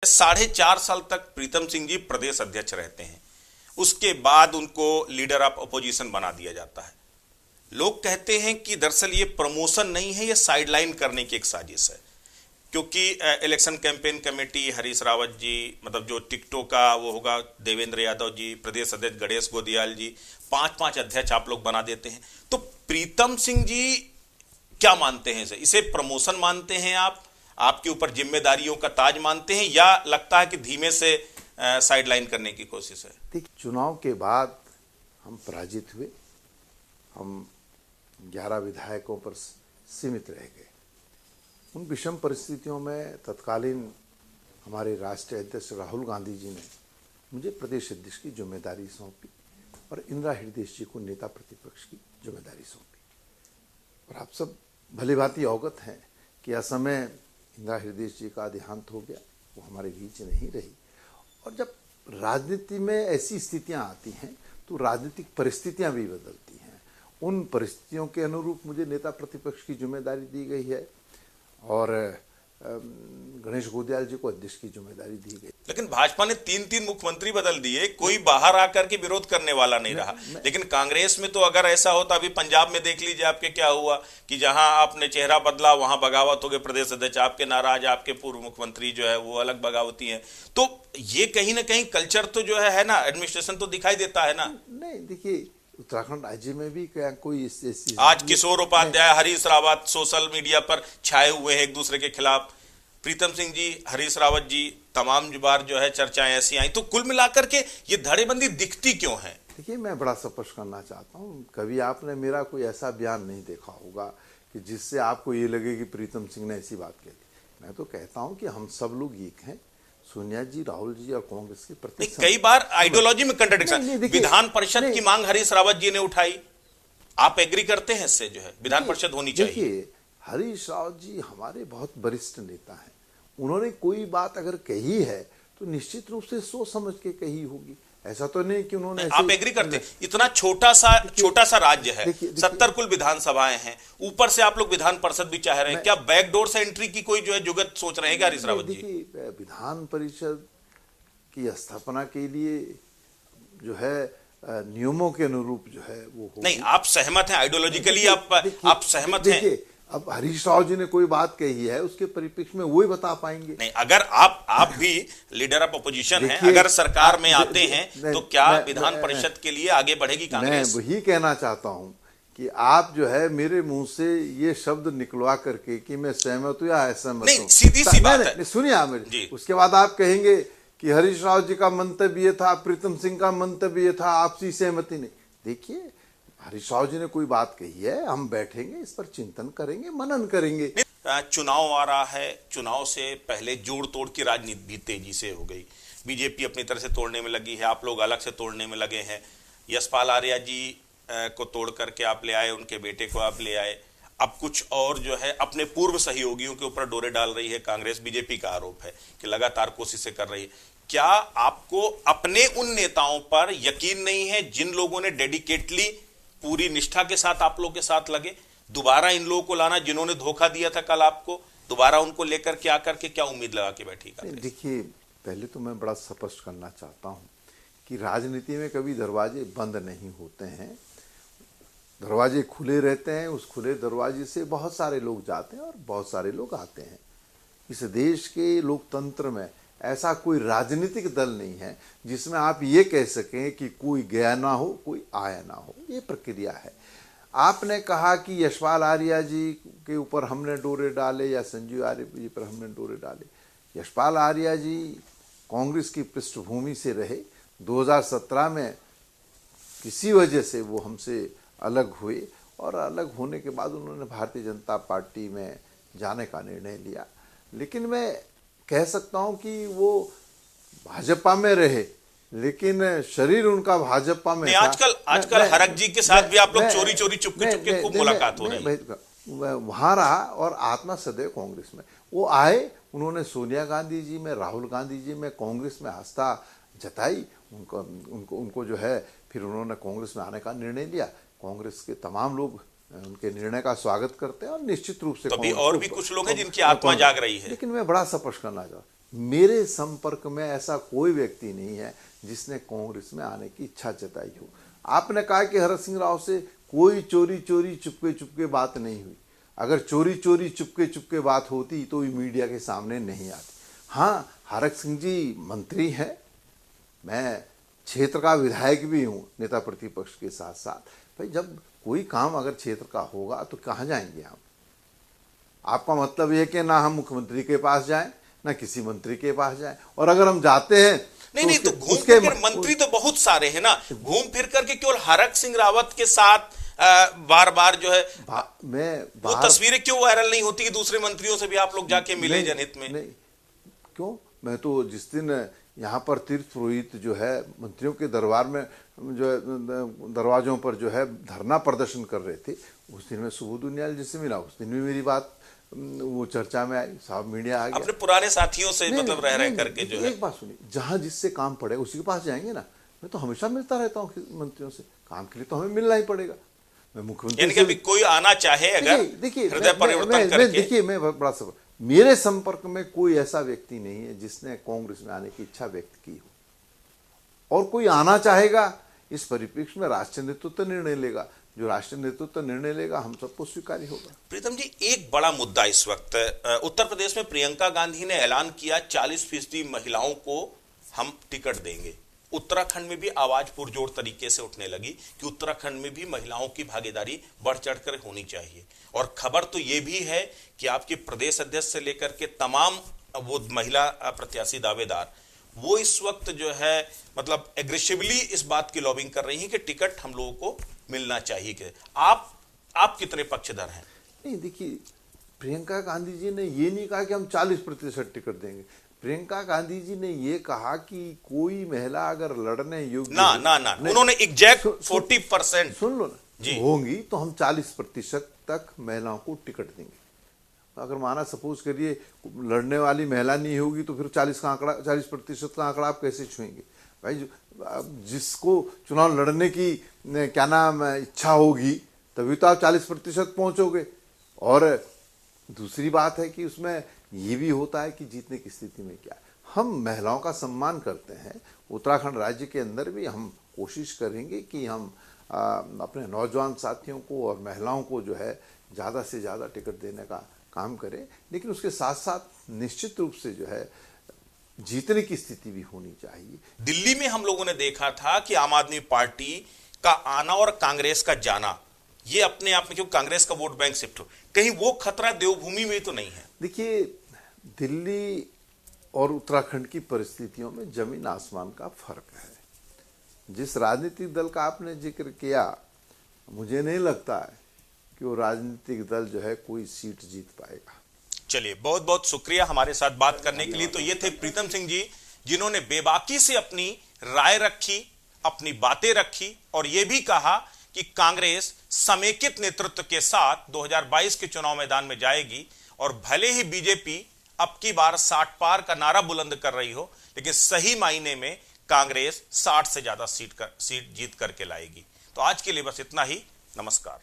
4.5 साल तक प्रीतम सिंह जी प्रदेश अध्यक्ष रहते हैं, उसके बाद उनको लीडर ऑफ अपोजिशन बना दिया जाता है। लोग कहते हैं कि दरअसल ये प्रमोशन नहीं है, ये साइडलाइन करने की एक साजिश है, क्योंकि election campaign committee Harish Rawat ji, मतलब जो टिकटों का वो होगा, देवेंद्र यादव जी, प्रदेश अध्यक्ष गणेश गोदियाल जी, 5-5 अध्यक्ष आप लोग बना देते हैं। तो प्रीतम सिंह जी क्या मानते हैं इसे प्रमोशन मानते हैं आप, आपके ऊपर जिम्मेदारियों का ताज मानते हैं, या लगता है कि धीमे से साइडलाइन करने की कोशिश है? देखिए, चुनाव के बाद हम पराजित हुए, हम 11 विधायकों पर सीमित रह गए। उन विषम परिस्थितियों में तत्कालीन हमारे राष्ट्रीय अध्यक्ष राहुल गांधी जी ने मुझे प्रदेश अध्यक्ष की जिम्मेदारी सौंपी और इंदिरा हृदय जी को नेता प्रतिपक्ष की जिम्मेदारी सौंपी। और आप सब भली भांति अवगत हैं कि असमय इंदिरा हृदय जी का देहांत हो गया, वो हमारे बीच नहीं रही। और जब राजनीति में ऐसी स्थितियां आती हैं तो राजनीतिक परिस्थितियां भी बदलती हैं। उन परिस्थितियों के अनुरूप मुझे नेता प्रतिपक्ष की जिम्मेदारी दी गई है और गणेश गोदियाल जी को अध्यक्ष की जिम्मेदारी दी गई। लेकिन भाजपा ने 3-3 मुख्यमंत्री बदल दिए, कोई बाहर आकर के विरोध करने वाला नहीं रहा। लेकिन कांग्रेस में तो अगर ऐसा होता, अभी पंजाब में देख लीजिए आपके क्या हुआ कि जहां आपने चेहरा बदला वहां बगावत हो गए प्रदेश अध्यक्ष, आपके नाराज, आपके पूर्व मुख्यमंत्री जो है वो अलग बगावती है। तो ये कहीं ना कहीं कल्चर तो जो है ना, एडमिनिस्ट्रेशन तो दिखाई देता है ना। नहीं, देखिए, उत्तराखंड राज्य में भी क्या कोई आज किशोर उपाध्याय, हरीश रावत सोशल मीडिया पर छाए हुए हैं एक दूसरे के खिलाफ। प्रीतम सिंह जी, हरीश रावत जी, तमाम बार जो है चर्चाएं ऐसी आई। तो कुल मिलाकर के ये धड़ेबंदी दिखती क्यों है? देखिए, मैं बड़ा स्पष्ट करना चाहता हूँ, कभी आपने मेरा कोई ऐसा बयान नहीं देखा होगा कि जिससे आपको ये लगे कि प्रीतम सिंह ने ऐसी बात कही। मैं तो कहता हूँ कि हम सब लोग एक हैं, सोनिया जी, राहुल जी और कांग्रेस के प्रति। कई बार आइडियोलॉजी में कंट्राडिक्शन, विधान परिषद की मांग हरीश रावत जी ने उठाई, आप एग्री करते हैं इससे, जो है विधान परिषद होनी चाहिए? देखिए, हरीश रावत जी हमारे बहुत वरिष्ठ नेता हैं, उन्होंने कोई बात अगर कही है तो निश्चित रूप से सोच समझ के कही होगी। ऐसा तो नहीं कि उन्होंने आप एग्री करते? इतना छोटा सा राज्य है, 70 कुल विधानसभाएं हैं, ऊपर से आप लोग विधान परिषद भी चाह रहे हैं, क्या बैकडोर से एंट्री की कोई जो है जुगत सोच रहे हैं क्या हरीश रावत जी? देखिए, विधान परिषद की स्थापना के लिए जो है नियमों के अनुरूप जो है वो नहीं, आप सहमत हैं आइडियोलॉजिकली, आप सहमत हैं? अब हरीश राव जी ने कोई बात कही है, उसके परिप्रेक्ष्य में वही बता पाएंगे। नहीं, अगर आप भी लीडर ऑफ अपोजिशन हैं, अगर सरकार में आते हैं तो क्या विधान परिषद के लिए आगे बढ़ेगी कांग्रेस? मैं वही कहना चाहता हूं कि आप जो है मेरे मुंह से ये शब्द निकलवा करके कि मैं सहमत हूं या असहमत हूं, सीधी सी बात है। सुनिए आप मेरी, उसके बाद आप कहेंगे कि हरीश राव जी का मंतव्य ये था, प्रीतम सिंह का मंतव्य ये था, आपसी सहमति नहीं। देखिए, हरीश राव जी ने कोई बात कही है, हम बैठेंगे, इस पर चिंतन करेंगे, मनन करेंगे। चुनाव आ रहा है, चुनाव से पहले जोड़ तोड़ की राजनीति भी तेजी से हो गई। बीजेपी अपनी तरह से तोड़ने में लगी है, आप लोग अलग से तोड़ने में लगे हैं। यशपाल आर्या जी को तोड़ करके आप ले आए, उनके बेटे को आप ले आए। अब कुछ और जो है अपने पूर्व सहयोगियों के ऊपर डोरे डाल रही है कांग्रेस। बीजेपी का आरोप है कि लगातार कोशिशें कर रही है। क्या आपको अपने उन नेताओं पर यकीन नहीं है जिन लोगों ने डेडिकेटली पूरी निष्ठा के साथ आप लोगों के साथ लगे? दोबारा इन लोगों को लाना जिन्होंने धोखा दिया था कल आपको, दोबारा उनको लेकर के आकर के क्या उम्मीद लगा के बैठी? देखिए, पहले तो मैं बड़ा स्पष्ट करना चाहता हूं कि राजनीति में कभी दरवाजे बंद नहीं होते हैं, दरवाजे खुले रहते हैं। उस खुले दरवाजे से बहुत सारे लोग जाते हैं और बहुत सारे लोग आते हैं। इस देश के लोकतंत्र में ऐसा कोई राजनीतिक दल नहीं है जिसमें आप ये कह सकें कि कोई गया ना हो, कोई आया ना हो। ये प्रक्रिया है। आपने कहा कि यशपाल आर्या जी के ऊपर हमने डोरे डाले या संजीव आर्या जी पर हमने डोरे डाले। यशपाल आर्या जी कांग्रेस की पृष्ठभूमि से रहे। 2017 में किसी वजह से वो हमसे अलग हुए और अलग होने के बाद उन्होंने भारतीय जनता पार्टी में जाने का निर्णय लिया। लेकिन मैं कह सकता हूं कि वो भाजपा में रहे, लेकिन शरीर उनका भाजपा में था। आजकल हरक जी के साथ भी आप लोग चोरी चोरी चुपके खूब मुलाकात हो रही है। वहां रहा और आत्मा सदैव कांग्रेस में। वो आए, उन्होंने सोनिया गांधी जी में, राहुल गांधी जी में, कांग्रेस में आस्था जताई। उनको जो है फिर उन्होंने कांग्रेस में आने का निर्णय लिया। कांग्रेस के तमाम लोग उनके निर्णय का स्वागत करते हैं और निश्चित रूप से तो भी और भी कुछ लोग हैं जिनकी आत्मा जाग रही है। लेकिन मैं बड़ा स्पष्ट करना चाहता हूं, मेरे संपर्क में ऐसा कोई व्यक्ति नहीं है जिसने कांग्रेस में आने की इच्छा जताई हो। आपने कहा कि हरक सिंह राव से कोई चोरी चोरी चुपके चुपके बात नहीं हुई। अगर चोरी चोरी चुपके चुपके बात होती तो ये मीडिया के सामने नहीं आती। हाँ, हरक सिंह जी मंत्री हैं, मैं क्षेत्र का विधायक भी हूँ नेता प्रतिपक्ष के साथ साथ। भाई जब कोई काम अगर क्षेत्र का होगा तो कहाँ जाएंगे हम? आपका मतलब ये कि ना हम मुख्यमंत्री के पास जाएं ना किसी मंत्री के पास जाएं, और अगर हम जाते हैं नहीं तो घूम फिर कर मंत्री तो बहुत सारे हैं ना, घूम फिर करके केवल हरक सिंह रावत के साथ बार बार जो है वो तस्वीरें क्यों वायरल नहीं होती कि दूसरे मंत्रियों से भी आप लोग जाके मिले जनहित में? नहीं, क्यों? मैं तो जिस दिन यहाँ पर तीर्थ पुरोहित जो है मंत्रियों के दरबार में जो है दरवाजों पर जो है धरना प्रदर्शन कर रहे थे, उस दिन मैं सुबोध उनियाल जी से मिला, उस दिन भी मेरी बात वो चर्चा में आई, साहब मीडिया आ गया। अपने पुराने साथियों से मतलब रह करके जो है। एक बात सुनिए, जहां जिससे काम पड़े उसी के पास जाएंगे ना। मैं तो हमेशा मिलता रहता हूँ मंत्रियों से, काम के लिए तो हमें मिलना ही पड़ेगा। मैं मुख्यमंत्री से कोई आना चाहे अगर हृदय परिवर्तन करके, देखिए मैं बड़ा सब, मेरे संपर्क में कोई ऐसा व्यक्ति नहीं है जिसने कांग्रेस में आने की इच्छा व्यक्त की हो, और कोई आना चाहेगा इस परिप्रेक्ष्य में राष्ट्रीय नेतृत्व निर्णय लेगा। जो राष्ट्रीय नेतृत्व निर्णय लेगा हम सबको स्वीकार्य होगा। प्रीतम जी, एक बड़ा मुद्दा इस वक्त उत्तर प्रदेश में प्रियंका गांधी ने ऐलान किया 40% महिलाओं को हम टिकट देंगे। उत्तराखंड में भी आवाज पुरजोर तरीके से उठने लगी कि उत्तराखंड में भी महिलाओं की भागीदारी बढ़ चढ़कर होनी चाहिए। और खबर तो यह भी है कि आपके प्रदेश अध्यक्ष से लेकर के तमाम वो महिला प्रत्याशी दावेदार वो इस वक्त जो है मतलब एग्रेसिवली इस बात की लॉबिंग कर रही हैं कि टिकट हम लोगों को मिलना चाहिए। कि आप कितने पक्षधर हैं? नहीं, देखिए प्रियंका गांधी जी ने ये नहीं कहा कि हम 40% टिकट देंगे। प्रियंका गांधी जी ने ये कहा कि कोई महिला अगर लड़ने योग्य ना उन्होंने एग्जैक्ट 40% सुन लो ना होंगी तो हम 40% तक महिलाओं को टिकट देंगे। अगर माना सपोज करिए लड़ने वाली महिला नहीं होगी तो फिर 40% का आंकड़ा आप कैसे छुएंगे? भाई जिसको चुनाव लड़ने की क्या नाम इच्छा होगी तभी तो आप 40% पहुंचोगे। और दूसरी बात है कि उसमें ये भी होता है कि जीतने की स्थिति में क्या है। हम महिलाओं का सम्मान करते हैं। उत्तराखंड राज्य के अंदर भी हम कोशिश करेंगे कि हम अपने नौजवान साथियों को और महिलाओं को जो है ज़्यादा से ज़्यादा टिकट देने का काम करें, लेकिन उसके साथ साथ निश्चित रूप से जो है जीतने की स्थिति भी होनी चाहिए। दिल्ली में हम लोगों ने देखा था कि आम आदमी पार्टी का आना और कांग्रेस का जाना ये अपने आप में क्यों कांग्रेस का वोट बैंक शिफ्ट हो, कहीं वो खतरा देवभूमि में तो नहीं है? देखिए दिल्ली और उत्तराखंड की परिस्थितियों में जमीन आसमान का फर्क है। जिस राजनीतिक दल का आपने जिक्र किया, मुझे नहीं लगता है कि वो राजनीतिक दल जो है कोई सीट जीत पाएगा। चलिए, बहुत बहुत शुक्रिया हमारे साथ बात करने के लिए। तो ये थे प्रीतम सिंह जी, जिन्होंने बेबाकी से अपनी राय रखी, अपनी बातें रखी और यह भी कहा कि कांग्रेस समेकित नेतृत्व के साथ 2022 के चुनाव मैदान में जाएगी और भले ही बीजेपी अब की बार 60 पार का नारा बुलंद कर रही हो, लेकिन सही मायने में कांग्रेस 60 से ज्यादा सीट जीत करके लाएगी। तो आज के लिए बस इतना ही। नमस्कार।